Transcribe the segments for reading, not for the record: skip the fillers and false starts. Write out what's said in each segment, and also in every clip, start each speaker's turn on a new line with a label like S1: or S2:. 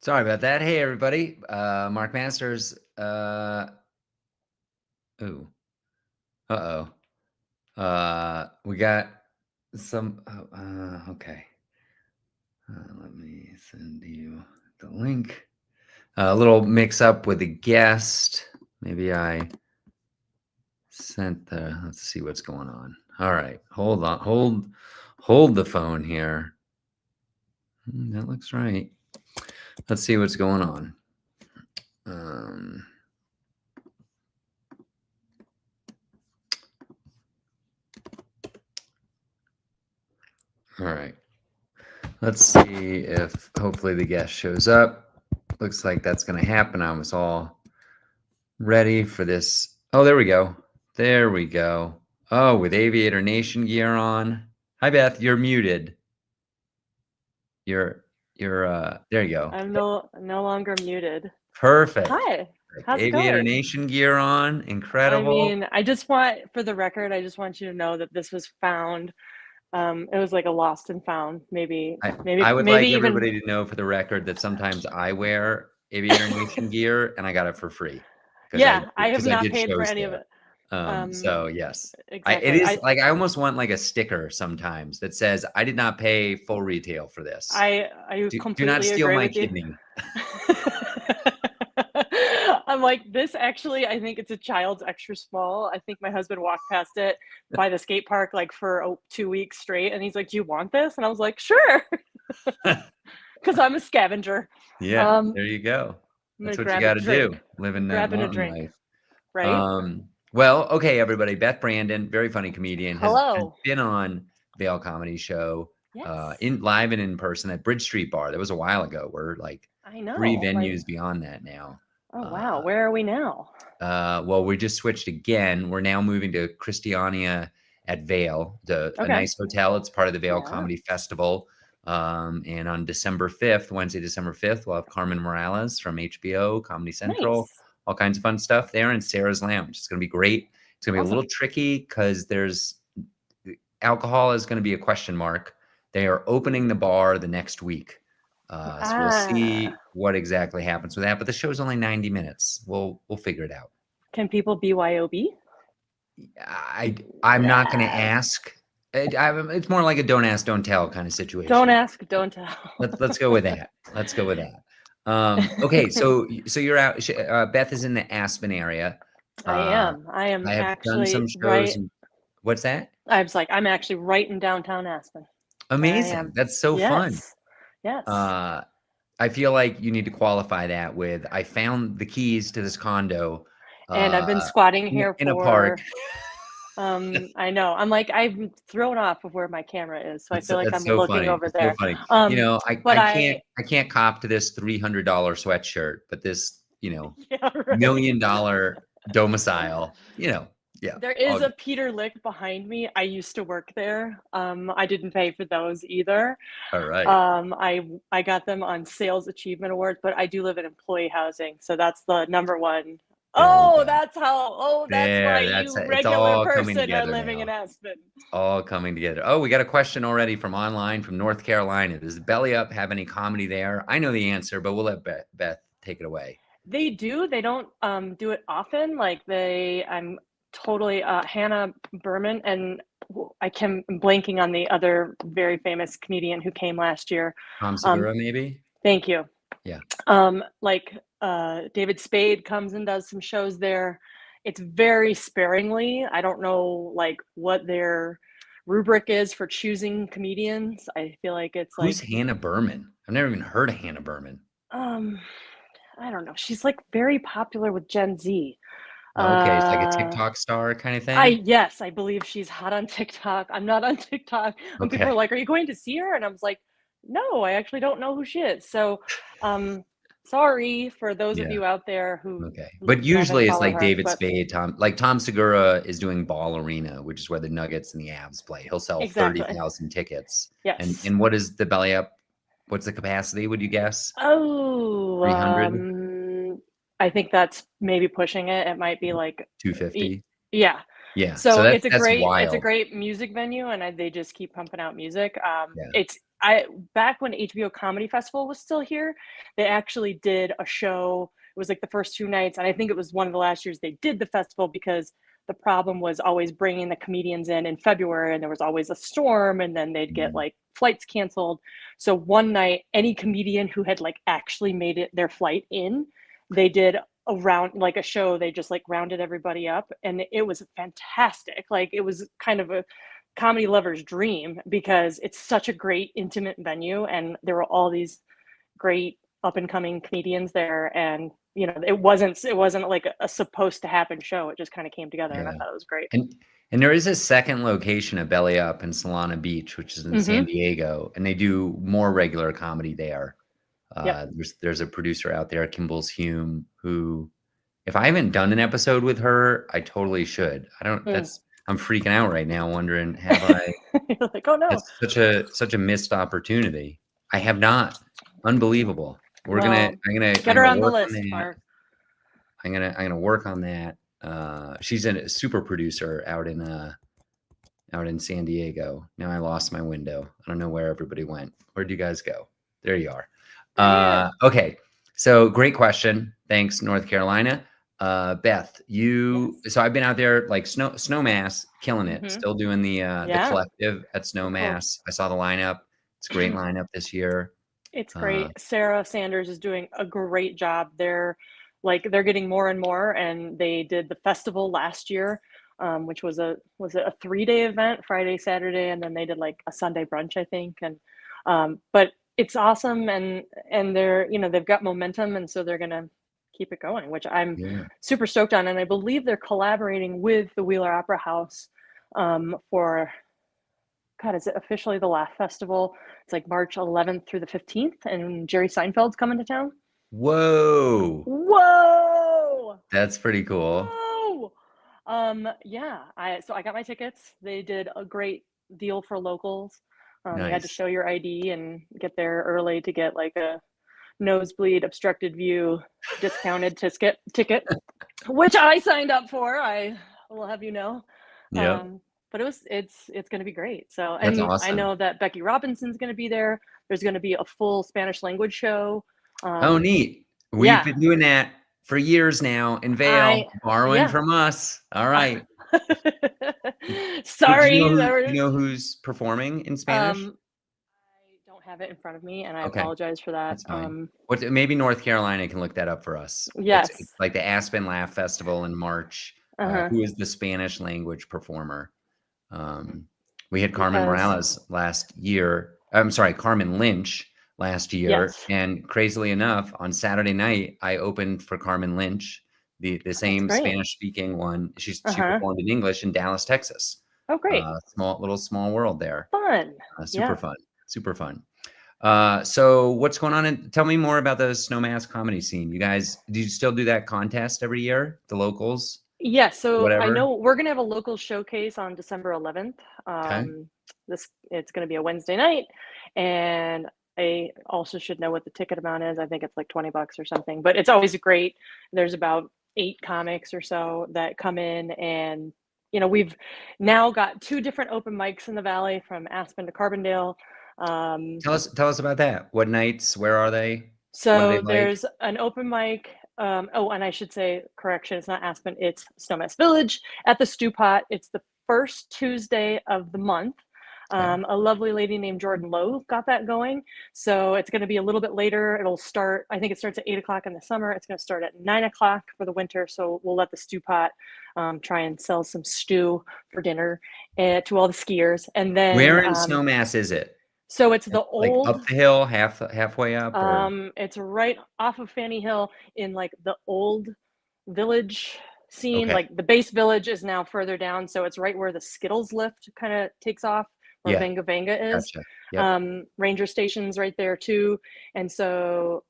S1: Sorry about that. Hey, everybody. Mark Masters. Ooh. Uh-oh. We got some. Okay. Let me send you the link. A little mix up with the guest. Maybe I sent the. Let's see what's going on. All right. Hold on. Hold the phone here. That looks right. Let's see what's going on. All right. Let's see if hopefully the guest shows up. Looks like that's going to happen. I was all ready for this. Oh, there we go. There we go. Oh, with Aviator Nation gear on. Hi, Beth. You're muted. You're there you go.
S2: I'm no longer muted.
S1: Perfect.
S2: Hi. How's it
S1: Aviator
S2: going?
S1: Nation gear on. Incredible.
S2: I mean, I just want, for the record, I just want you to know that this was found. It was like a lost and found. Maybe
S1: I would like
S2: even
S1: everybody to know for the record that sometimes I wear Aviator Nation gear and I got it for free.
S2: Yeah, I have not
S1: did
S2: paid for
S1: shows
S2: any
S1: there.
S2: of it.
S1: So yes,
S2: Exactly.
S1: it is like I almost want like a sticker sometimes that says I did not pay full retail for this.
S2: I
S1: do
S2: completely
S1: not steal
S2: agree
S1: my
S2: with you.
S1: kidney.
S2: I'm like, this actually, I think it's a child's extra small. I think my husband walked past it by the skate park like for 2 weeks straight, and he's like, "Do you want this?" And I was like, "Sure," because I'm a scavenger.
S1: Yeah, there you go.
S2: I'm
S1: That's
S2: gonna
S1: what you
S2: grab a
S1: got to do,
S2: drink,
S1: living that
S2: grabbing a
S1: mountain
S2: drink,
S1: life.
S2: right?
S1: Well, okay, everybody. Beth Brandon, very funny comedian, has
S2: Hello.
S1: been on Vale Comedy Show,
S2: Yes.
S1: in live and in person at Bridge Street Bar. That was a while ago. We're like
S2: I know.
S1: 3 venues
S2: Like,
S1: beyond that now.
S2: oh wow, where are we now?
S1: Well, we just switched again. We're now moving to Christiania at Vale, a
S2: Okay.
S1: nice hotel. It's part of the Vale
S2: Yeah.
S1: Comedy Festival. And on December 5th, Wednesday, December 5th, we'll have Carmen Morales from HBO, Comedy Central,
S2: Nice.
S1: all kinds of fun stuff there, and Sarah's Lounge. It's going to be great. It's going to be a little tricky because alcohol is going to be a question mark. They are opening the bar the next week. So we'll see what exactly happens with that. But the show's only 90 minutes. We'll figure it out.
S2: Can people BYOB?
S1: I'm not going to ask. It's more like a don't ask, don't tell kind of situation.
S2: Don't ask, don't tell.
S1: Let's go with that. Let's go with that. Okay, so you're out. Beth is in the Aspen area.
S2: I am. I have actually
S1: done some shows. What's that?
S2: I'm actually right in downtown Aspen.
S1: Amazing. That's so fun.
S2: Yes.
S1: I feel like you need to qualify that with I found the keys to this condo.
S2: And I've been squatting here
S1: in a park.
S2: I know. I'm like, I'm thrown off of where my camera is, so I feel like I'm
S1: so
S2: looking
S1: funny.
S2: over
S1: It's
S2: there.
S1: So funny. I can't cop to this $300 sweatshirt, but this,
S2: yeah, right.
S1: $1 million domicile, yeah.
S2: There is a Peter Lick behind me. I used to work there. I didn't pay for those either.
S1: All right.
S2: I got them on Sales Achievement Awards, but I do live in employee housing, so that's the number one. That's why you regular person are living in Aspen.
S1: All coming together. Oh, we got a question already from online from North Carolina. Does Belly Up have any comedy there? I know the answer, but we'll let Beth take it away.
S2: They do. They don't do it often. I'm totally Hannah Berman, and I'm blanking on the other very famous comedian who came last year.
S1: Tom Segura, maybe?
S2: Thank you.
S1: Yeah.
S2: David Spade comes and does some shows there. It's very sparingly. I don't know what their rubric is for choosing comedians. I feel like it's
S1: Who's Hannah Berman? I've never even heard of Hannah Berman.
S2: I don't know. She's very popular with Gen Z.
S1: Okay, it's like a TikTok star kind of thing?
S2: Yes, I believe she's hot on TikTok. I'm not on TikTok. When people are like, "Are you going to see her?" And I was like, "No, I actually don't know who she is." So, sorry for those of you out there who.
S1: Okay, but usually it's like David Spade, Tom Segura is doing Ball Arena, which is where the Nuggets and the Avs play. He'll sell 30,000 tickets.
S2: Yes.
S1: And what is the Belly Up? What's the capacity? Would you guess?
S2: 300. I think that's maybe pushing it. It might be
S1: 250.
S2: Yeah.
S1: Yeah. So
S2: So
S1: that's
S2: it's a
S1: wild.
S2: great music venue, and they just keep pumping out music.
S1: Yeah.
S2: It's I back when HBO Comedy Festival was still here, they actually did a show. It was like the first 2 nights, and I think it was one of the last years they did the festival because the problem was always bringing the comedians in February, and there was always a storm, and then they'd get
S1: Mm,
S2: like flights canceled. So one night, any comedian who had like actually made it their flight in, they did around like a show. They just like rounded everybody up, and it was fantastic. Like it was kind of a comedy lover's dream because it's such a great intimate venue, and there were all these great up and coming comedians there. And it wasn't like a supposed to happen show. It just kind of came together, and I
S1: yeah.
S2: thought it was great.
S1: And there is a second location of Belly Up in Solana Beach, which is in San
S2: Mm-hmm.
S1: Diego, and they do more regular comedy there.
S2: Yep.
S1: There's a producer out there, Kimball's Hume, who if I haven't done an episode with her, I totally should. I don't
S2: Mm.
S1: that's I'm freaking out right now wondering, have I
S2: You're like, oh no.
S1: that's such a missed opportunity. I have not. Unbelievable.
S2: Well,
S1: I'm
S2: get her
S1: gonna
S2: on the
S1: work on
S2: list,
S1: that.
S2: Mark.
S1: I'm gonna work on that. She's a super producer out in San Diego. Now I lost my window. I don't know where everybody went. Where'd you guys go? There you are.
S2: They're here.
S1: Okay. So great question. Thanks, North Carolina. Beth,
S2: Yes.
S1: so I've been out there like Snowmass, killing it.
S2: Mm-hmm.
S1: Still doing the
S2: Yeah.
S1: collective at
S2: Cool.
S1: Snowmass. I saw the lineup. It's a great lineup this year.
S2: It's
S1: Uh,
S2: great. Sarah Sanders is doing a great job. They're getting more and more, and they did the festival last year, which was it a 3-day event, Friday, Saturday, and then they did like a Sunday brunch, I think. And but it's awesome, and they've got momentum, and so they're gonna keep it going, which I'm
S1: yeah.
S2: super stoked on. And I believe they're collaborating with the Wheeler Opera House for God, is it officially the Laugh Festival? It's like March 11th through the 15th, and Jerry Seinfeld's coming to town.
S1: Whoa.
S2: Whoa!
S1: That's pretty cool.
S2: Whoa! Yeah, I got my tickets. They did a great deal for locals. You had to
S1: Nice.
S2: show your ID and get there early to get like a nosebleed obstructed view discounted ticket, which I signed up for. I will have you know.
S1: Yep.
S2: Um, but it's going to be great. So,
S1: That's
S2: and I
S1: awesome.
S2: know that Becky Robinson's going to be there. There's going to be a full Spanish language show.
S1: Oh,
S2: Um,
S1: neat. We've
S2: yeah,
S1: been doing that for years now in Vail,
S2: I
S1: borrowing
S2: yeah.
S1: from us. All right. Do you know
S2: Sorry,
S1: who
S2: there
S1: do you
S2: was
S1: know who's performing in Spanish?
S2: I don't have it in front of me, and I
S1: Okay,
S2: apologize for that.
S1: that's fine. Maybe North Carolina can look that up for us. It's
S2: Yes.
S1: like the Aspen Laugh Festival in March.
S2: Uh-huh.
S1: Who is the Spanish language performer? Um, we had Carmen
S2: Because
S1: Morales last year. I'm sorry, Carmen Lynch last year,
S2: yes.
S1: and crazily enough, on Saturday night, I opened for Carmen Lynch, the
S2: That's
S1: same
S2: great.
S1: Spanish-speaking one. She
S2: Uh-huh.
S1: performed in English in Dallas, Texas.
S2: Oh, great.
S1: Small world there.
S2: Fun.
S1: Super
S2: Yeah.
S1: fun, super fun. So what's going on? Tell me more about the Snowmass comedy scene. You guys, do you still do that contest every year? The locals,
S2: Yeah, so I
S1: whatever.
S2: know we're gonna have a local showcase on December 11th.
S1: Okay.
S2: It's gonna be a Wednesday night, and I also should know what the ticket amount is. I think it's like $20 or something, but it's always great. There's about 8 comics or so that come in, and we've now got 2 different open mics in the valley from Aspen to Carbondale. Um,
S1: Tell us about that. What nights? Where are they? What are they
S2: So
S1: like?
S2: there's an open mic. Oh, and I should say, correction, it's not Aspen, it's Snowmass Village at the Stew Pot. It's the first Tuesday of the month.
S1: Okay.
S2: A lovely lady named Jordan Lowe got that going. So it's going to be a little bit later. It'll start, I think it starts at 8 o'clock in the summer. It's going to start at 9 o'clock for the winter. So we'll let the Stew Pot try and sell some stew for dinner to all the skiers. And then,
S1: Where in Snowmass is it?
S2: so it's the
S1: Like
S2: old
S1: up the hill, halfway up, or
S2: it's right off of Fanny Hill in like the old village scene.
S1: okay?
S2: Like the base village is now further down, so it's right where the Skittles lift kind of takes off, where
S1: Yeah,
S2: Venga Venga is.
S1: gotcha. Yep.
S2: Ranger station's right there too, and so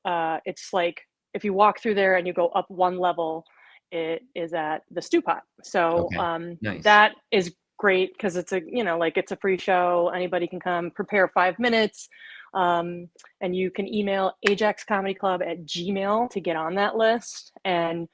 S2: it's like if you walk through there and you go up one level, it is at the Stew Pot. So
S1: Okay. Nice.
S2: that is great because it's it's a free show. Anybody can come, prepare 5 minutes. And you can email ajaxcomedyclub@gmail to get on that list. And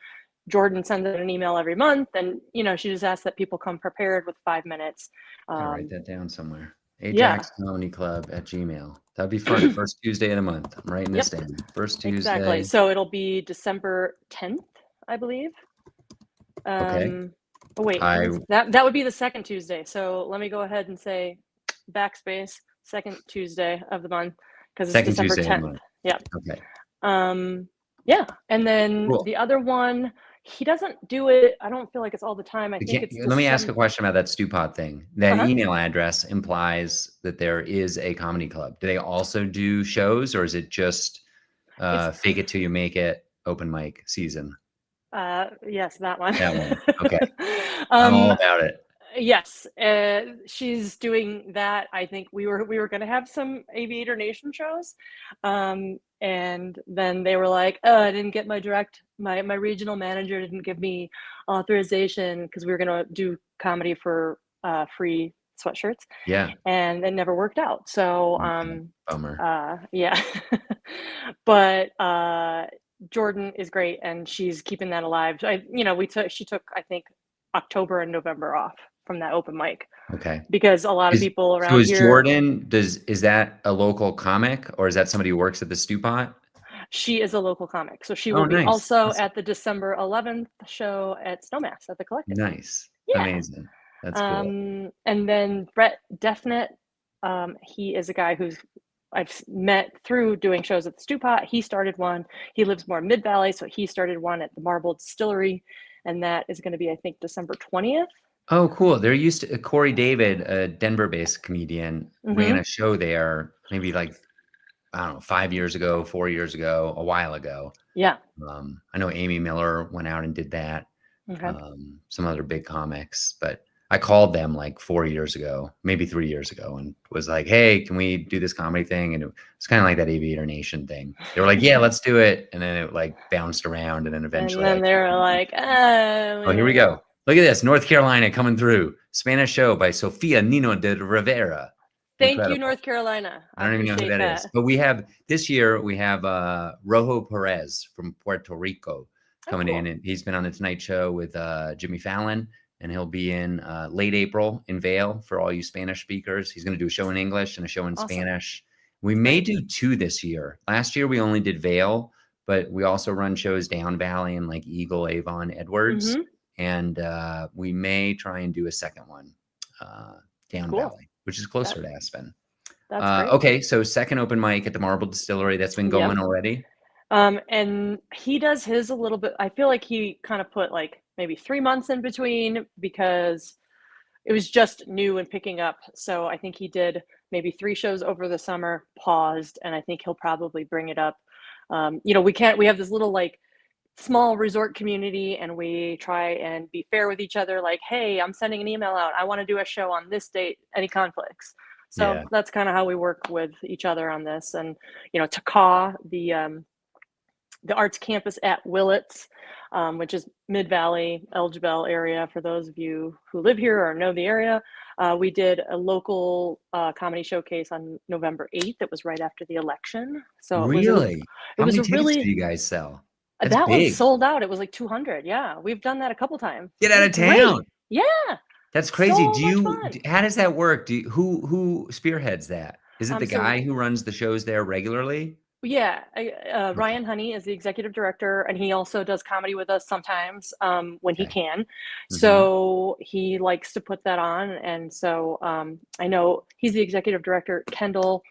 S2: Jordan sends out an email every month, and she just asks that people come prepared with 5 minutes.
S1: Gotta write that down somewhere.
S2: Yeah.
S1: Ajax Comedy Club at Gmail. That'd be fun. First Tuesday of the month. I'm writing this
S2: Yep,
S1: down. First
S2: exactly.
S1: Tuesday.
S2: So it'll be December 10th, I believe.
S1: Okay.
S2: Oh wait,
S1: I
S2: that would be the second Tuesday. So let me go ahead and say backspace, second Tuesday of the month, because it's
S1: Second
S2: December
S1: Tuesday of the
S2: 10th.
S1: month.
S2: Yeah.
S1: Okay.
S2: Yeah. And then
S1: Cool.
S2: the other one, he doesn't do it. I don't feel like it's all the time. I think it's
S1: Let me ask a
S2: December.
S1: question about that stew pot thing. That
S2: Uh-huh.
S1: email address implies that there is a comedy club. Do they also do shows, or is it just
S2: It's
S1: fake it till you make it open mic season?
S2: yes, that one.
S1: That one. Okay. I'm all
S2: um
S1: about it.
S2: Yes, she's doing that. I think we were gonna have some Aviator Nation shows, and then they were like, "Oh, I didn't get my regional manager didn't give me authorization because we were gonna do comedy for free sweatshirts,
S1: Yeah.
S2: and it never worked out." So,
S1: Okay. Bummer.
S2: yeah, but Jordan is great, and she's keeping that alive. She took I think October and November off from that open mic
S1: Okay.
S2: because a lot of people
S1: So
S2: around
S1: is
S2: here.
S1: Jordan, is that a local comic or is that somebody who works at the stew pot?
S2: She is a local comic, so she will
S1: Oh,
S2: be
S1: nice.
S2: also
S1: Awesome.
S2: at the December 11th show at Snowmass at the Collective.
S1: Nice.
S2: Yeah.
S1: Amazing. That's cool.
S2: And then Brett Defnet, he is a guy who's I've met through doing shows at the Stew Pot. He started one. He lives more Mid Valley, so he started one at the Marble Distillery, and that is going to be, I think, December 20th.
S1: Oh, cool. There used to Corey David, a Denver-based comedian, ran
S2: Mm-hmm.
S1: a show there maybe like, I don't know, 5 years ago, 4 years ago, a while ago.
S2: Yeah.
S1: I know Amy Miller went out and did that.
S2: Okay.
S1: Some other big comics, but I called them like 4 years ago, maybe 3 years ago, and was like, "Hey, can we do this comedy thing?" And it's kind of like that Aviator Nation thing. They were like, "Yeah, let's do it," and then it like bounced around, and then
S2: And
S1: eventually I
S2: then
S1: came.
S2: they're like, "Oh,
S1: Oh,
S2: we
S1: here we
S2: don't
S1: go.
S2: know."
S1: Look at this, North Carolina coming through. Spanish show by Sofia Nino de Rivera.
S2: Thank you,
S1: Incredible.
S2: North Carolina.
S1: I
S2: I
S1: don't even know who
S2: appreciate
S1: that is.
S2: that.
S1: But we have this year, we have Rojo Perez from Puerto Rico
S2: Oh,
S1: coming in.
S2: cool.
S1: And he's been on the Tonight Show with Jimmy Fallon. And he'll be in late April in Vail for all you Spanish speakers. He's going to do a show in English and a show in
S2: Awesome.
S1: Spanish. We
S2: That's
S1: may
S2: great.
S1: do two this year. Last year, we only did Vail, but we also run shows down Valley and like Eagle, Avon, Edwards.
S2: Mm-hmm.
S1: And we may try and do a second one down
S2: Cool.
S1: Valley, which is
S2: That
S1: closer to Aspen.
S2: that's great.
S1: Okay, so second open mic at the Marble Distillery, that's been
S2: Yep.
S1: going already?
S2: And he does his a little bit. I feel like he kind of put like maybe 3 months in between because it was just new and picking up. So I think he did maybe 3 shows over the summer, paused, and I think he'll probably bring it up. We have this little like small resort community, and we try and be fair with each other. Like, hey, I'm sending an email out. I want to do a show on this date. Any conflicts? So
S1: Yeah.
S2: that's kind of how we work with each other on this. And Taka, the arts campus at Willits, which is Mid Valley, Elgibel area. For those of you who live here or know the area, we did a local comedy showcase on November 8th. It was right after the election, so
S1: Really?
S2: it
S1: How
S2: was
S1: many
S2: a
S1: tickets do
S2: really
S1: you guys sell? That's
S2: that one
S1: big.
S2: sold out. It was like 200. Yeah, we've done that a couple times.
S1: Get
S2: It
S1: out
S2: was
S1: of town.
S2: great. Yeah,
S1: That's crazy.
S2: so much fun.
S1: How does that work? Who spearheads that? Is it the
S2: So
S1: guy who runs the shows there regularly?
S2: yeah,
S1: Okay.
S2: Ryan Honey is the executive director, and he also does comedy with us sometimes when he
S1: Okay.
S2: can.
S1: Mhm.
S2: So he likes to put that on, and so I know he's the executive director. Kendall,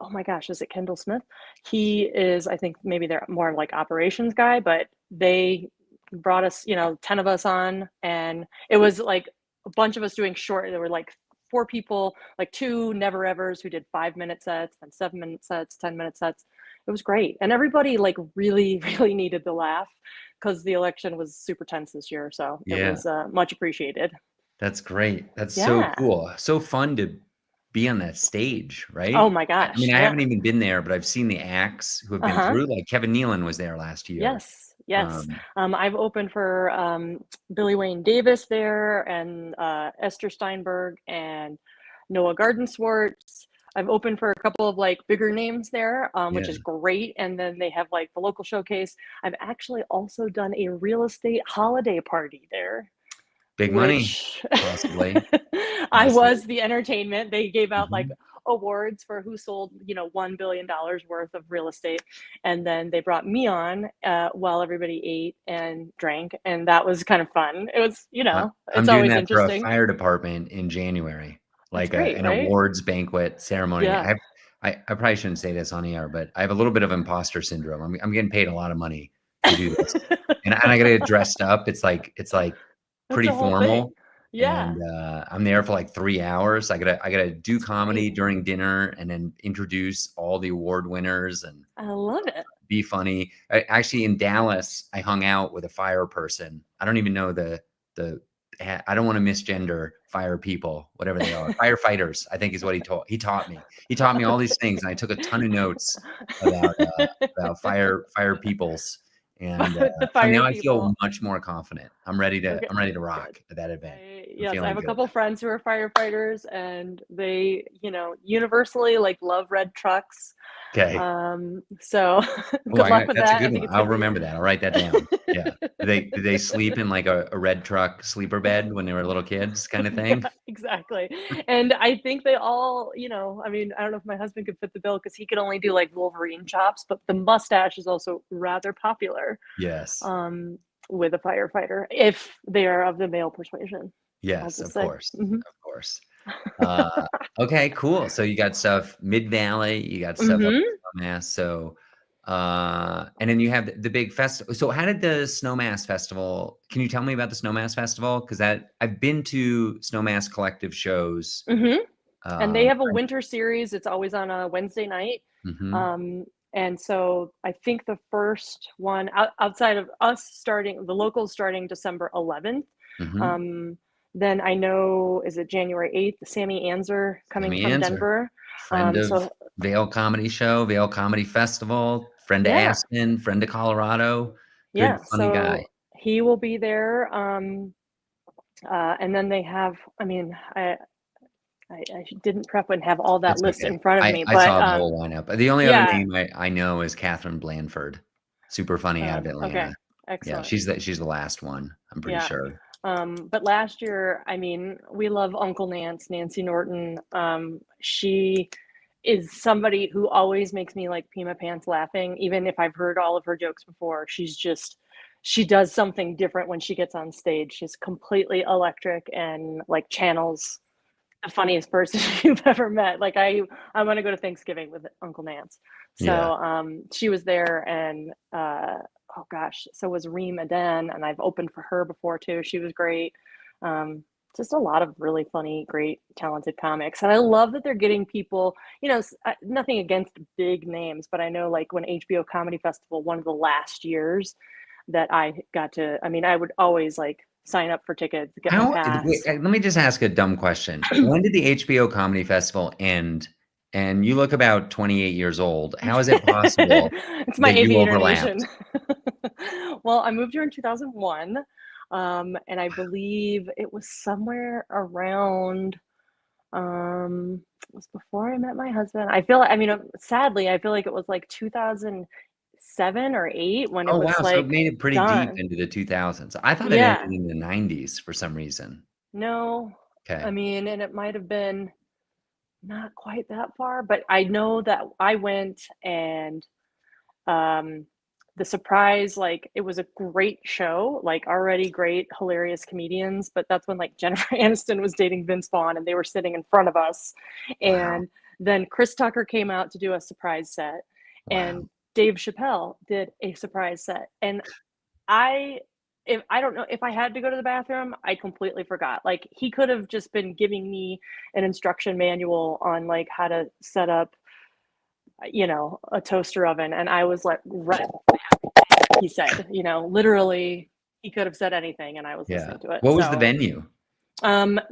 S2: oh my gosh, is it Kendall Smith? He is, I think maybe they're more like operations guy, but they brought us, 10 of us on, and it was like a bunch of us doing short. There were like 4 people, like 2 never evers who did 5-minute sets, then 7-minute sets, 10-minute sets. It was great. And everybody like really, really needed the laugh because the election was super tense this year. So it
S1: Yeah,
S2: was much appreciated.
S1: that's great. That's so
S2: Yeah.
S1: cool. So fun to be on that stage,
S2: Oh
S1: right?
S2: my
S1: I
S2: gosh.
S1: mean, I
S2: Yeah.
S1: haven't even been there, but I've seen the acts who have been
S2: Uh-huh.
S1: through, like Kevin Nealon was there last year.
S2: Yes. Yes.
S1: Um,
S2: I've opened for Billy Wayne Davis there, and Esther Steinberg and Noah Gardenswartz. I've opened for a couple of like bigger names there, which
S1: Yeah.
S2: is great. And then they have like the local showcase. I've actually also done a real estate holiday party there,
S1: Big money,
S2: which
S1: possibly,
S2: I
S1: possibly.
S2: was the entertainment. They gave out like
S1: Mhm.
S2: awards for who sold, $1 billion worth of real estate. And then they brought me on while everybody ate and drank. And that was kind of fun. It was,
S1: I'm
S2: it's
S1: doing
S2: always
S1: that for a
S2: interesting.
S1: fire department in January,
S2: That's
S1: like
S2: great,
S1: an
S2: right?
S1: awards banquet ceremony.
S2: Yeah.
S1: I probably shouldn't say this on the air, but I have a little bit of imposter syndrome. I'm getting paid a lot of money to do this, and I gotta get dressed up. It's like
S2: That's
S1: pretty
S2: a whole thing.
S1: formal, and,
S2: Yeah.
S1: I'm there for, like, 3 hours. I gotta do
S2: That's
S1: comedy
S2: great.
S1: during dinner and then introduce all the award winners and
S2: I love it.
S1: be funny. Actually, in Dallas, I hung out with a fire person. I don't even know the I don't wanna misgender fire people, whatever they are. Firefighters, I think is what he taught me. He taught me all these things, and I took a ton of notes about, fire peoples, and,
S2: The
S1: so
S2: fire
S1: now I feel
S2: people.
S1: much more confident.
S2: Okay,
S1: I'm ready to
S2: good.
S1: rock at that event. I'm
S2: Yes, I
S1: feeling
S2: have a
S1: good.
S2: couple friends who are firefighters, and they, universally like love red trucks.
S1: Okay.
S2: So
S1: Oh,
S2: good
S1: I
S2: luck
S1: got
S2: with
S1: that's a
S2: that. I
S1: good
S2: think
S1: one.
S2: it's
S1: I'll
S2: gonna be.
S1: remember that. I'll write that down. Yeah. Do they sleep in, like, a red truck sleeper bed when they were little kids kinda thing?
S2: Yeah, exactly. And I think they all, I mean, I don't know if my husband could fit the bill because he could only do like Wolverine chops, but the mustache is also rather popular
S1: Yes.
S2: um, with a firefighter if they are of the male persuasion. I'll
S1: Yes,
S2: just
S1: of
S2: say.
S1: course,
S2: Hmm.
S1: of course. Uh, okay, cool. So you got stuff Mid-Valley, you got stuff up
S2: Hmm.
S1: in Snowmass, and then you have the big festival. So how did the Snowmass Festival can you tell me about the Snowmass Festival? Because that I've been to Snowmass Collective shows,
S2: Hmm. And they have a
S1: I
S2: winter series. It's always on a Wednesday night.
S1: mhm,
S2: Um, and so I think the first one outside of us starting, the locals starting December 11th.
S1: mhm.
S2: Um, then I know, is it January 8th? Sammy Anzer coming
S1: Sammy
S2: from
S1: Answer,
S2: Denver.
S1: friend of
S2: So
S1: Vail Comedy Show, Vail Comedy Festival, friend of
S2: yeah,
S1: Aspen, friend of Colorado. Good,
S2: yeah.
S1: funny guy.
S2: So he will be there. And then they have, I mean, I didn't prep and have all that
S1: It's
S2: list
S1: okay.
S2: in front of me,
S1: I
S2: but
S1: saw the whole lineup. The only other
S2: yeah.
S1: name I know is Catherine Blanford, super funny out of
S2: Okay,
S1: Atlanta. Yeah,
S2: excellent.
S1: she's the last one, I'm pretty
S2: Yeah.
S1: sure.
S2: But last year, I mean, we love Uncle Nance, Nancy Norton. She is somebody who always makes me like pee my pants laughing, even if I've heard all of her jokes before. She does something different when she gets on stage. She's completely electric and like channels the funniest person you've ever met. Like I want to go to Thanksgiving with Uncle Nance.
S1: Yeah.
S2: So she was there, and oh gosh, so was Reem Aden, and I've opened for her before too. She was great. Um, just a lot of really funny, great, talented comics, and I love that they're getting people. Nothing against big names, but I know like when HBO Comedy Festival, one of the last years that I got to. I mean, I would always like sign up for tickets, get my
S1: Wait,
S2: pass.
S1: let me just ask a dumb question. When did the HBO Comedy Festival end? And you look about 28 years old. How is it possible
S2: It's my
S1: that you
S2: aviator nation.
S1: overlapped?
S2: Well, I moved here in 2001, and I believe it was somewhere around, it was before I met my husband. I feel like, I mean, sadly, I feel like it was like 2007 or 8 when it
S1: Oh, wow,
S2: was
S1: so it
S2: like
S1: made it pretty deep
S2: done.
S1: into the 2000s. I thought it ended
S2: Yeah,
S1: in the 90s for some reason.
S2: no, I
S1: Okay.
S2: mean, and it might have been not quite that far, but I know that I went and Um, the surprise, like, it was a great show, like, already great, hilarious comedians, but that's when, like, Jennifer Aniston was dating Vince Vaughn, and they were sitting in front of us,
S1: Wow,
S2: and then Chris Tucker came out to do a surprise set,
S1: wow.
S2: and Dave Chappelle did a surprise set, and I if I don't know if I had to go to the bathroom, I completely forgot. Like, he could have just been giving me an instruction manual on, like, how to set up, a toaster oven, and I was like, right, he said, literally, he could have said anything, and I was
S1: Yeah.
S2: listening to it.
S1: What was the
S2: So,
S1: venue?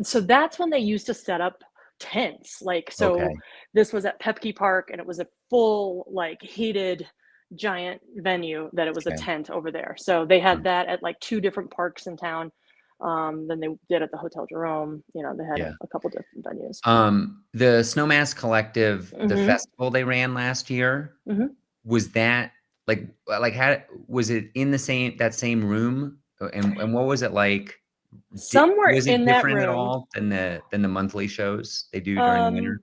S2: so that's when they used to set up tents. Like, so
S1: Okay,
S2: this was at Pepke Park, and it was a full, like, heated, giant venue that it was a
S1: okay.
S2: tent over there. So they had
S1: Mm,
S2: that at like two different parks in town. than they did at the Hotel Jerome. You know, they had
S1: Yeah.
S2: a couple different venues.
S1: The Snowmass Collective, the
S2: Hmm.
S1: festival they ran last year,
S2: Hmm.
S1: was that how was it in that same room? And what was it like?
S2: Somewhere
S1: Was it
S2: in that
S1: different at
S2: room.
S1: all than the monthly shows they do during the winter?
S2: Um,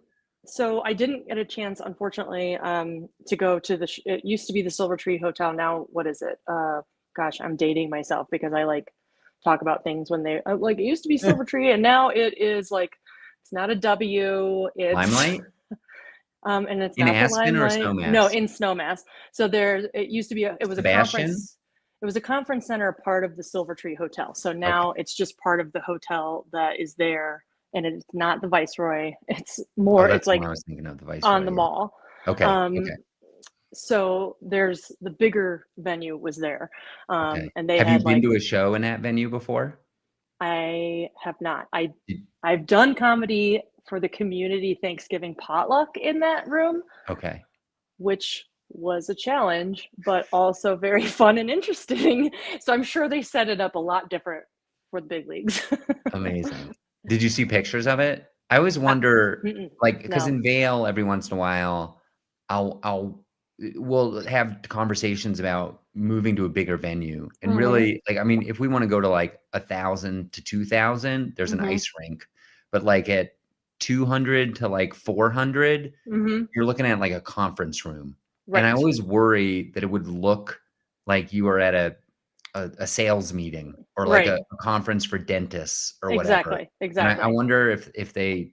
S2: so I didn't get a chance, unfortunately, to go to it used to be the Silver Tree Hotel. Now, what is it? Gosh, I'm dating myself because I like talk about things when they like it used to be Silver Tree and now it is like it's not a W. It's
S1: Limelight?
S2: and it's
S1: In
S2: not the
S1: Aspen or
S2: Limelight. No,
S1: Snowmass?
S2: in Snowmass. So there, it used to be it was a
S1: Sebastian?
S2: conference. It was a conference center, part of the Silver Tree Hotel. So
S1: Okay.
S2: now it's just part of the hotel that is there, and it's not the Viceroy. It's
S1: Oh,
S2: more. It's
S1: that's the one
S2: like
S1: I was thinking of, the
S2: on
S1: Viceroy,
S2: the
S1: yeah.
S2: mall.
S1: Okay,
S2: Um,
S1: okay,
S2: so there's the bigger venue was there,
S1: okay.
S2: and they
S1: Have you
S2: had
S1: been
S2: like
S1: to a show in that venue before?
S2: I have not.
S1: Did
S2: I've done comedy for the community Thanksgiving potluck in that room,
S1: Okay.
S2: which was a challenge, but also very fun and interesting. So I'm sure they set it up a lot different for the big leagues.
S1: Amazing. Did you see pictures of it? I always
S2: Uh,
S1: wonder,
S2: mm-mm,
S1: like, because
S2: no.
S1: in Vail, every once in a while, I'll we'll have conversations about moving to a bigger venue. And
S2: Hmm.
S1: really, like, I mean, if we want to go to like 1,000 to 2,000, there's an
S2: Hmm.
S1: ice rink. But like at 200 to like 400,
S2: Hmm.
S1: you're looking at like a conference room. And I
S2: Right.
S1: always worry that it would look like you were at a sales meeting or like
S2: Right.
S1: a conference for dentists or whatever.
S2: Exactly.
S1: And I
S2: Exactly.
S1: wonder if they
S2: Zhuzhed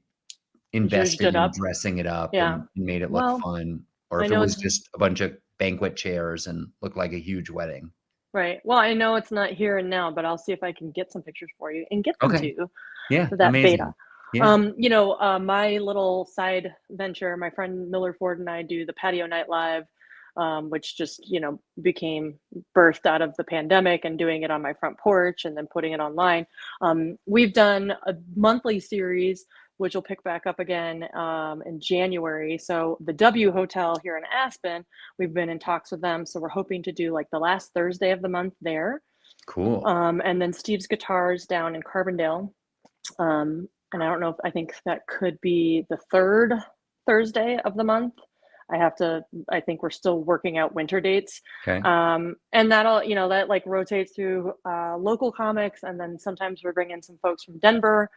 S1: invested
S2: it
S1: in
S2: up.
S1: dressing it up
S2: Yeah.
S1: and made it look
S2: Well,
S1: fun, or
S2: I
S1: if it
S2: know
S1: was
S2: it's
S1: just a bunch of banquet chairs and looked like a huge wedding.
S2: right. Well, I know it's not here and now, but I'll see if I can get some pictures for you and get them to
S1: Okay.
S2: you
S1: Yeah,
S2: for that beta.
S1: amazing. Yeah.
S2: My little side venture, my friend Miller Ford and I do the Patio Night Live, which just, became birthed out of the pandemic and doing it on my front porch and then putting it online. We've done a monthly series, which will pick back up again in January. So the W Hotel here in Aspen, we've been in talks with them. So we're hoping to do like the last Thursday of the month there.
S1: Cool.
S2: And then Steve's Guitars down in Carbondale. And I don't know if I think that could be the third Thursday of the month. I think we're still working out winter dates.
S1: Okay.
S2: And that'll, that like rotates through local comics. And then sometimes we're bringing some folks from Denver.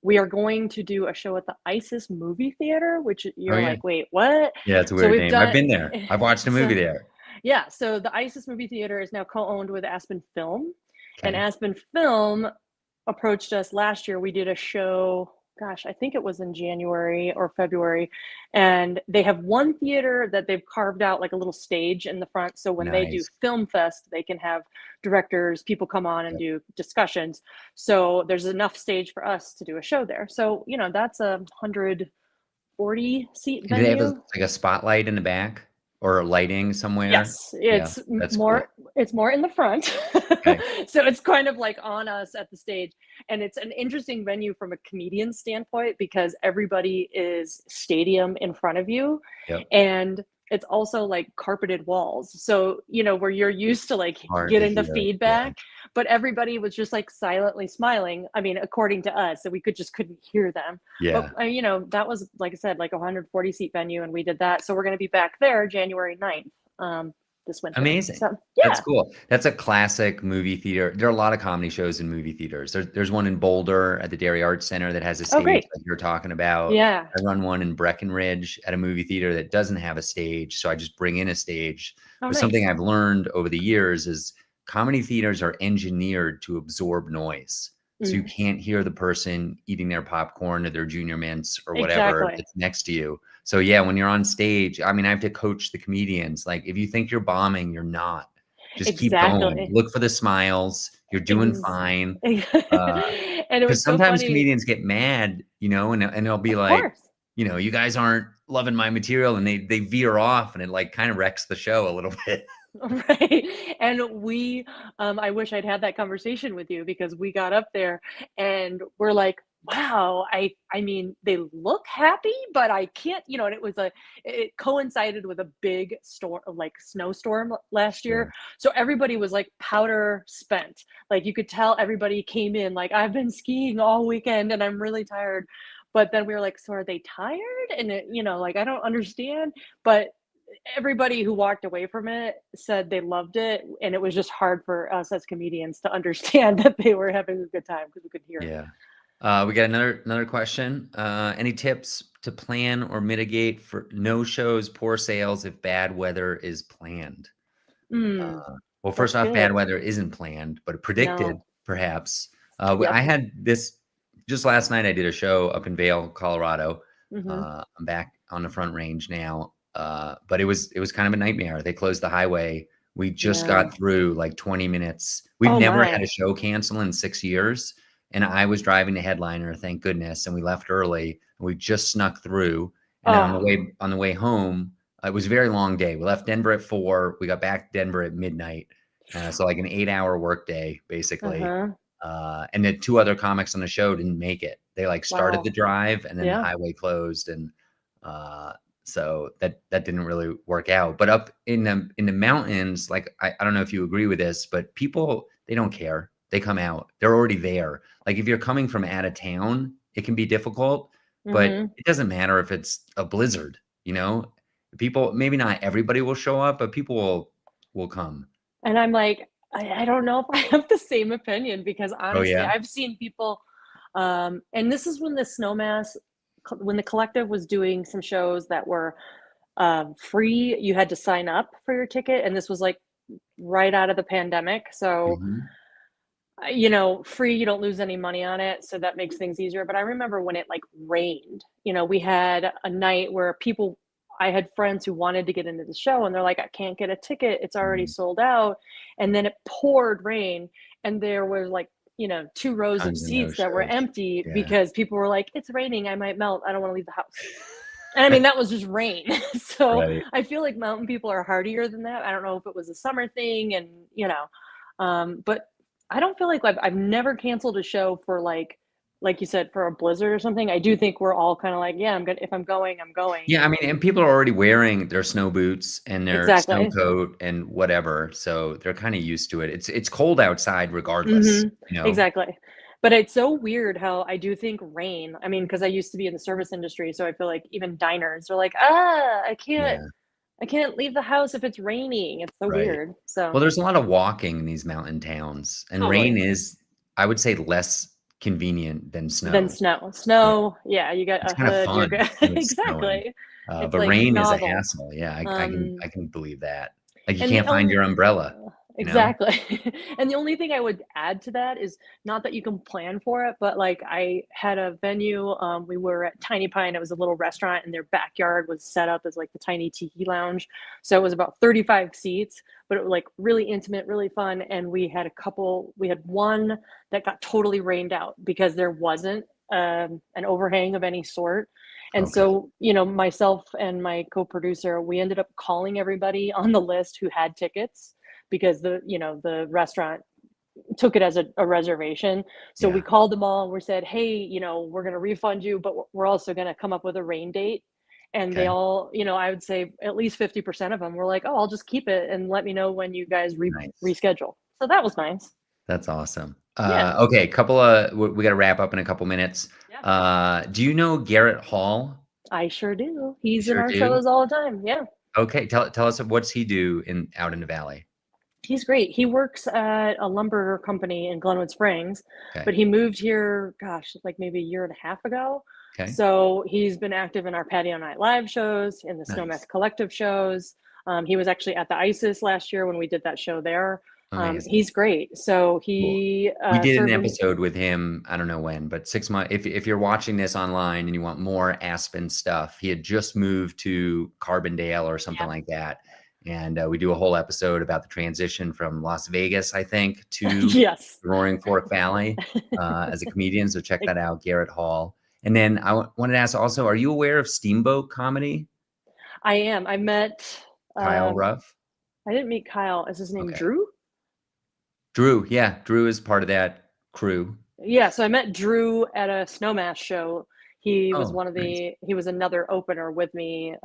S2: We are going to do a show at the ISIS movie theater, which
S1: Oh,
S2: you're
S1: yeah.
S2: like, wait, what?
S1: Yeah, it's a
S2: So
S1: weird
S2: we've
S1: name. I've
S2: done,
S1: been there. I've watched a movie
S2: so
S1: there.
S2: yeah, so the ISIS movie theater is now co-owned with Aspen Film, and
S1: Okay.
S2: Aspen Film approached us last year. We did a show, gosh, I think it was in January or February, and they have one theater that they've carved out like a little stage in the front. So when they do
S1: Nice.
S2: Film Fest, they can have directors, people come on and
S1: Yep.
S2: do discussions. So there's enough stage for us to do a show there. So, that's a 140 seat
S1: Do they have
S2: venue.
S1: like a spotlight in the back or lighting somewhere?
S2: Yes,
S1: Yeah, that's cool.
S2: it's more in the front.
S1: Okay.
S2: So it's kind of like on us at the stage. And it's an interesting venue from a comedian standpoint because everybody is stadium in front of you.
S1: Yep.
S2: And it's also like carpeted walls. So, where you're used to like
S1: Hard to
S2: getting the
S1: hear. Yeah.
S2: feedback, but everybody was just like silently smiling. I mean, according to us, so we couldn't hear them. But
S1: Yeah.
S2: that was, like I said, like a 140 seat venue, and we did that. So we're going to be back there January 9th, this winter.
S1: Amazing.
S2: So
S1: That's
S2: yeah.
S1: cool. That's a classic movie theater. There are a lot of comedy shows in movie theaters. There's one in Boulder at the Dairy Arts Center that has a
S2: Oh,
S1: stage
S2: great.
S1: like you're talking about.
S2: Yeah.
S1: I run one in Breckenridge at a movie theater that doesn't have a stage, so I just bring in a stage.
S2: Oh,
S1: But something
S2: nice.
S1: I've learned over the years is comedy theaters are engineered to absorb noise. So you
S2: Mm,
S1: can't hear the person eating their popcorn or their junior mints or whatever
S2: exactly.
S1: that's next to you. So yeah, when you're on stage, I mean, I have to coach the comedians. Like, if you think you're bombing, you're not. Just keep going.
S2: Exactly.
S1: Look for the smiles. You're doing
S2: Ex-
S1: fine.
S2: and it was
S1: Because
S2: so
S1: sometimes
S2: funny.
S1: comedians get mad, and they'll be
S2: Of
S1: like,
S2: course.
S1: you guys aren't loving my material, and they veer off, and it like kind of wrecks the show a little bit.
S2: Right. And I wish I'd had that conversation with you because we got up there and we're like, wow, I mean, they look happy, but I can't, and it coincided with a big storm, like snowstorm last year.
S1: Sure.
S2: So everybody was like powder spent. Like you could tell everybody came in like, I've been skiing all weekend and I'm really tired. But then we were like, so are they tired? And like I don't understand. But everybody who walked away from it said they loved it, and it was just hard for us as comedians to understand that they were having a good time because we could hear it.
S1: Yeah. We got another question. Any tips to plan or mitigate for no shows, poor sales if bad weather is planned?
S2: Mm,
S1: Well,
S2: that's
S1: first off, bad
S2: good.
S1: weather isn't planned, but predicted,
S2: No.
S1: perhaps. I
S2: Yep.
S1: had this just last night. I did a show up in Vail, Colorado.
S2: Mhm.
S1: I'm back on the Front Range now, but it was kind of a nightmare. They closed the highway. We just
S2: Yeah.
S1: got through like 20 minutes. We've
S2: Oh
S1: never had a
S2: my.
S1: show cancel in 6 years, and I was driving the headliner, thank goodness, and we left early. And we just snuck through, and then
S2: Oh.
S1: on the way home, it was a very long day. We left Denver at 4. We got back to Denver at midnight. So like an 8-hour workday, basically.
S2: Uh-huh.
S1: And the 2 other comics on the show didn't make it. They like started the
S2: Wow.
S1: drive and then the
S2: Yeah.
S1: highway closed. And uh, so that didn't really work out. But up in the mountains, like I don't know if you agree with this, but people, they don't care. They come out. They're already there. Like if you're coming from out of town, it can be difficult, but
S2: Mhm.
S1: it doesn't matter if it's a blizzard, you know? People, maybe not everybody will show up, but people will come.
S2: And I'm like, I don't know if I have the same opinion because
S1: Oh,
S2: honestly,
S1: yeah?
S2: I've seen people, and this is when the Snowmass, when the collective was doing some shows that were free. You had to sign up for your ticket, and this was like right out of the pandemic. So
S1: Mhm.
S2: free, you don't lose any money on it, so that makes things easier. But I remember when it like rained, we had a night where I had friends who wanted to get into the show and they're like, I can't get a ticket, it's already
S1: Mhm.
S2: sold out. And then it poured rain, and there were like, 2 rows of
S1: Tons of
S2: seats that were
S1: no-shows.
S2: empty
S1: Yeah.
S2: because people were like, it's raining, I might melt, I don't want to leave the house. And I mean, that was just rain. So
S1: Right.
S2: I feel like mountain people are hardier than that. I don't know if it was a summer thing, and but I don't feel like I've never canceled a show for like you said, for a blizzard or something. I do think we're all kind of like, yeah, I'm gonna if I'm going, I'm going.
S1: Yeah, I mean, and people are already wearing their snow boots and their snow
S2: Exactly.
S1: coat and whatever, so they're kinda used to it. It's cold outside regardless,
S2: Mhm.
S1: you know?
S2: Exactly. But it's so weird how I do think rain. I mean, because I used to be in the service industry, so I feel like even diners are like,
S1: Yeah,
S2: I can't leave the house if it's raining. It's so
S1: right.
S2: weird. So
S1: Well, there's a lot of walking in these mountain towns, and rain
S2: totally.
S1: is, I would say, less convenient than
S2: Then
S1: snow.
S2: snow.
S1: Yeah,
S2: Snow, yeah, you got
S1: it's
S2: a
S1: kinda
S2: hood, you're
S1: fun
S2: good.
S1: when it's snowing,
S2: Exactly. It's
S1: but
S2: like
S1: rain is a
S2: novel.
S1: hassle. Yeah,
S2: Um,
S1: I can believe that. Like, you
S2: and the
S1: can't find
S2: only
S1: your umbrella, you know?
S2: exactly. And the only thing I would add to that is not that you can plan for it, but like I had a venue, we were at Tiny Pine. It was a little restaurant, and their backyard was set up as like the tiny tiki lounge. So it was about 35 seats, but it was like really intimate, really fun. And we had one that got totally rained out because there wasn't an overhang of any sort. And
S1: Okay,
S2: so, myself and my co-producer, we ended up calling everybody on the list who had tickets because the restaurant took it as a reservation. So we
S1: yeah,
S2: called them all and we said, hey, we're going to refund you, but we're also going to come up with a rain date. And they
S1: okay,
S2: all, I would say at least 50% of them were like, oh, I'll just keep it and let me know when you guys
S1: nice.
S2: reschedule. So that was nice.
S1: That's awesome.
S2: Yeah.
S1: Okay, couple of we gotta wrap up in a couple minutes.
S2: Yeah.
S1: Do you know Garrett Hall?
S2: I sure do.
S1: You
S2: He's in
S1: sure
S2: our
S1: do?
S2: shows all the time. Yeah.
S1: Okay, tell us what's he do in out in the valley?
S2: He's great. He works at a lumber company in Glenwood Springs, but
S1: Okay,
S2: he moved here, gosh, like maybe a year and a half ago.
S1: okay,
S2: So he's been active in our Patio Night Live shows, in the
S1: nice,
S2: Snowmass Collective shows. He was actually at the ISIS last year when we did that show there.
S1: amazing,
S2: He's great. So
S1: cool.
S2: he
S1: We did an
S2: served in,
S1: episode with him, I don't know when, but 6 months. If you're watching this online and you want more Aspen stuff, he had just moved to Carbondale or something
S2: yeah.
S1: like that, and we do a whole episode about the transition from Las Vegas, I think, to
S2: Yes.
S1: Roaring Fork Valley as a comedian. So check that out, Garrett Hall. And then wanted to ask also, are you aware of Steamboat Comedy?
S2: I am. I met,
S1: Kyle
S2: um,
S1: Ruff?
S2: I didn't meet Kyle. Is his name
S1: Okay.
S2: Drew?
S1: Drew, yeah, Drew is part of that crew.
S2: Yeah, so I met Drew at a Snowmass show. He was
S1: Oh,
S2: one of
S1: nice.
S2: he was another opener with me,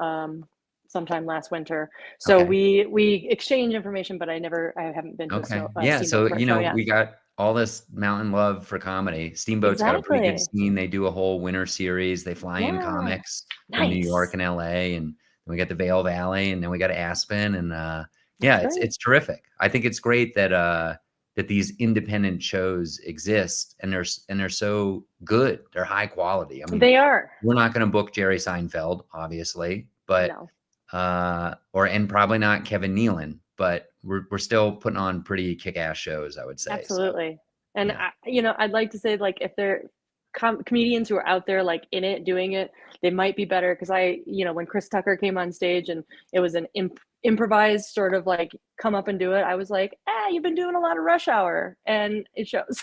S2: sometime last winter. So
S1: Okay.
S2: we exchange information, but I haven't been to a
S1: Okay. Yeah,
S2: Steamboat
S1: so,
S2: for a show yet.
S1: we got all this mountain love for comedy. Steamboat's got a pretty good
S2: Exactly.
S1: scene. They do a whole winter series. They fly in
S2: Yeah.
S1: comics from New York
S2: Nice.
S1: and LA, and then we got the Vail Valley, and then we got Aspen, and,
S2: That's
S1: yeah,
S2: great.
S1: it's terrific. I think it's great that, that these independent shows exist, and they're so good. They're high quality. I mean,
S2: They are.
S1: we're not gonna book Jerry Seinfeld, obviously, but
S2: No.
S1: or and probably not Kevin Nealon, but we're still putting on pretty kick-ass shows, I would say. So,
S2: Absolutely. And
S1: yeah.
S2: I'd like to say, like, if they're comedians who are out there, like, in it, doing it, they might be better. Because when Chris Tucker came on stage and it was an improvised sort of like come up and do it, I was like, you've been doing a lot of Rush Hour, and it shows.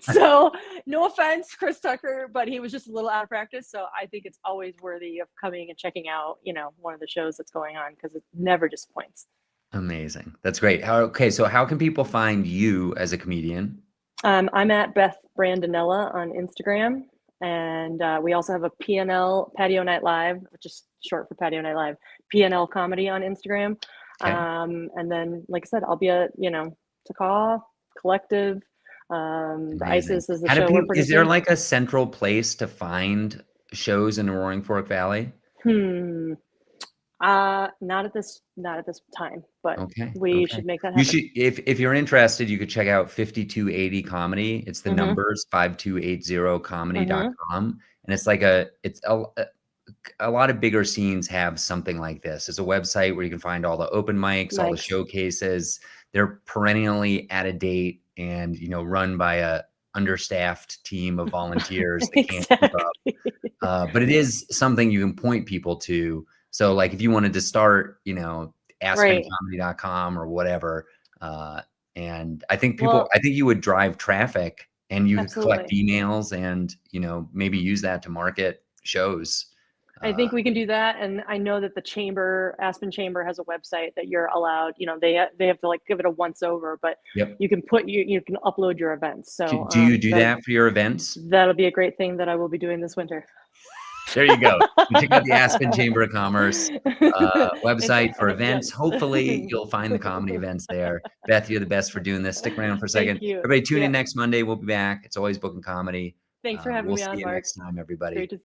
S2: So, no offense, Chris Tucker, but he was just a little out of practice. So I think it's always worthy of coming and checking out, one of the shows that's going on, because it never disappoints.
S1: Amazing. That's great. So how can people find you as a comedian?
S2: I'm at Beth Brandonella on Instagram, and we also have a PNL Patio Night Live, which is short for Patio Night Live. PNL Comedy on Instagram,
S1: Okay,
S2: and then, like I said, I'll be at Taka Collective. The
S1: amazing.
S2: ISIS is the
S1: How do
S2: show we're
S1: people is there,
S2: producing.
S1: like, a central place to find shows in the Roaring Fork Valley?
S2: Hmm. Not at this time, but
S1: Okay,
S2: we
S1: okay.
S2: should make that
S1: You
S2: happen.
S1: should if you're interested, you could check out 5280 Comedy. It's the
S2: Mhm.
S1: numbers, 5280
S2: Mhm.
S1: comedy.com, and it's like it's a lot of bigger scenes have something like this. It's a website where you can find all the open mics, all the
S2: Nice.
S1: showcases. They're perennially out of date and, run by a understaffed team of volunteers that can't keep up.
S2: Exactly.
S1: But it is something you can point people to. So, like, if you wanted to start,
S2: Right.
S1: aspencomedy.com or whatever, uh, and
S2: Well,
S1: I think you would drive traffic and you could collect
S2: absolutely.
S1: emails and, maybe use that to market shows.
S2: I
S1: Uh,
S2: think we can do that, and I know that the Aspen Chamber has a website that you're allowed. They have to, like, give it a once over, but
S1: yep.
S2: you can upload your events. So
S1: Do you do that for your events?
S2: that'll be a great thing that I will be doing this winter.
S1: There you go. You check out the Aspen Chamber of Commerce
S2: It's
S1: website for events.
S2: yes.
S1: Hopefully, you'll find the comedy events there. Beth, you're the best for doing this. Stick around for a
S2: Thank
S1: second.
S2: you.
S1: Everybody, tune in
S2: Yeah.
S1: next Monday. We'll be back. It's always booking comedy.
S2: Thanks for having
S1: We'll
S2: me
S1: see
S2: on,
S1: you
S2: Mark.
S1: next time,
S2: Great
S1: everybody.
S2: to